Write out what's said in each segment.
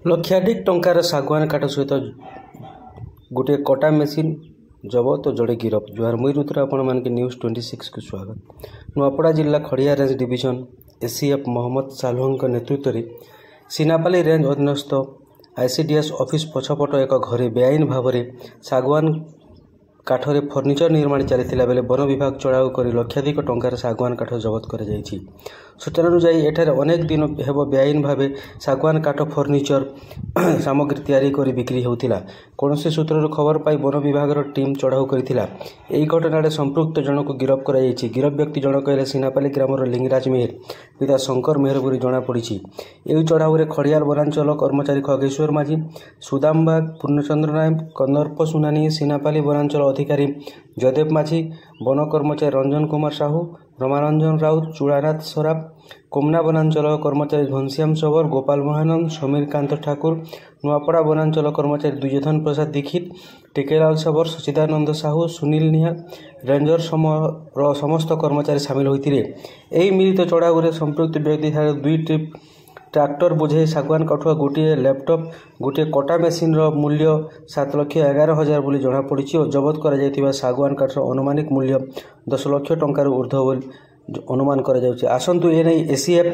लक्षाधिक टंकार सागवान काठ सहित गोटे कटा मेसीन जबत और जड़े गिरफ। जुआर मुई ऋतुर आपण मान न्यूज़ 26 को स्वागत। नुआपड़ा जिला खड़िया रेंज डिविजन एसीएफ मोहम्मद सालुहंक नेतृत्व में सीनापाली रेंज अधीनस्थ आईसीडीएस ऑफिस पछपट एक घरे बेआईन भाव में सागवान काठरे फर्निचर निर्माण चली बेले वन विभाग चढ़ाऊ कर लक्षाधिक टंकार सागवान काठ जबत कर सूचना अनुसार एठार अनेक दिन हेब बेआईन भाव सागवान काठ फर्निचर सामग्री तैयारी कर बिक्री होता। कौन सूत्र खबर पाई वन विभाग टीम चढ़ाऊ करथिला। एही घटना संपृक्त जनक गिरफ कर गिरफ व्यक्ति जनक है सीनापाली ग्रामर लिंगराज मेहर पिता शंकर मेहर बोली जमापड़ी। यही चढ़ाऊ खड़ियाल वनांचल कर्मचारी खगेश्वर माझी, सुदामबाग, पूर्णचंद्र नायक, कंदर्प सुनानी, सीनापाली वनांचल अधिकारी जयदेव माझी, वन कर्मचारी रंजन कुमार साहू, रमारंजन राउत, चूड़ानाथ सराफ, कोमना वनांचल कर्मचारी घनश्याम सबर, गोपाल महानंद, समीर कांत ठाकुर, नुआपड़ा वनांचल कर्मचारी दुर्योधन प्रसाद दीक्षित, टिकेलाल सबर, सचिदानंद साहू, सुनील निहाल, रेंजर समस्त कर्मचारी सामिल होते। यही मिलित चढ़ाऊ संपृक्त व्यक्ति दुई ट्रिप ट्रैक्टर बोझे सागवान काठ, गोटे लैपटॉप, गोटे कटा मेसीन मूल्य 7,11,000 बोली जमापड़ी और जबत कर सागवान काठर अनुमानिक मूल्य 10 लाख टंकार ऊर्ध्व बोली अनुमान कर। आसतु एने एसीएफ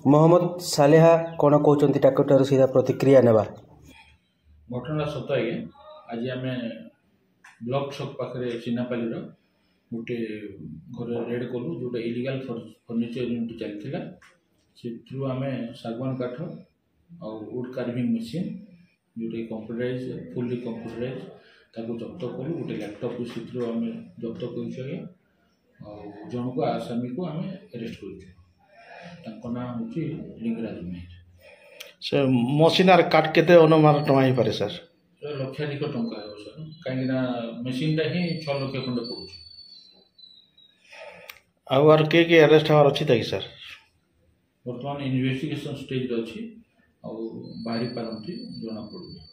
मोहम्मद सालेहा कौन कहते ट्रैक्टर सीधा प्रतिक्रिया नेबार। घटना सत आज्ञा आज आम ब्लॉक छक पाखे सीनापाली गोटे घर रेड कलु जो इलिगाल फर्निचर यूनिट चलता से आम सागवान काठ और वुड कार्विंग मशीन जोटा कंप्यूटराइज फुल्ली कंप्यूटराइज ताको जब्त कलु। गोटे लैपटॉप को से आम जब्त कर जन को आसामी को आम अरेस्ट कर ना हूँ लिंगराज मेहर। सर मशीन आर काट केते अनुमान टंका ही पारे सर? लक्षाधिक टंका है सर कहीं मेसीनटा ही 6 लाख खंडे पड़ुछ। आर के अरेस्ट हमार अच्छी था सर? बर्तमान इन्वेस्टिगेशन स्टेज अच्छी बाहरी पारती जना पड़े।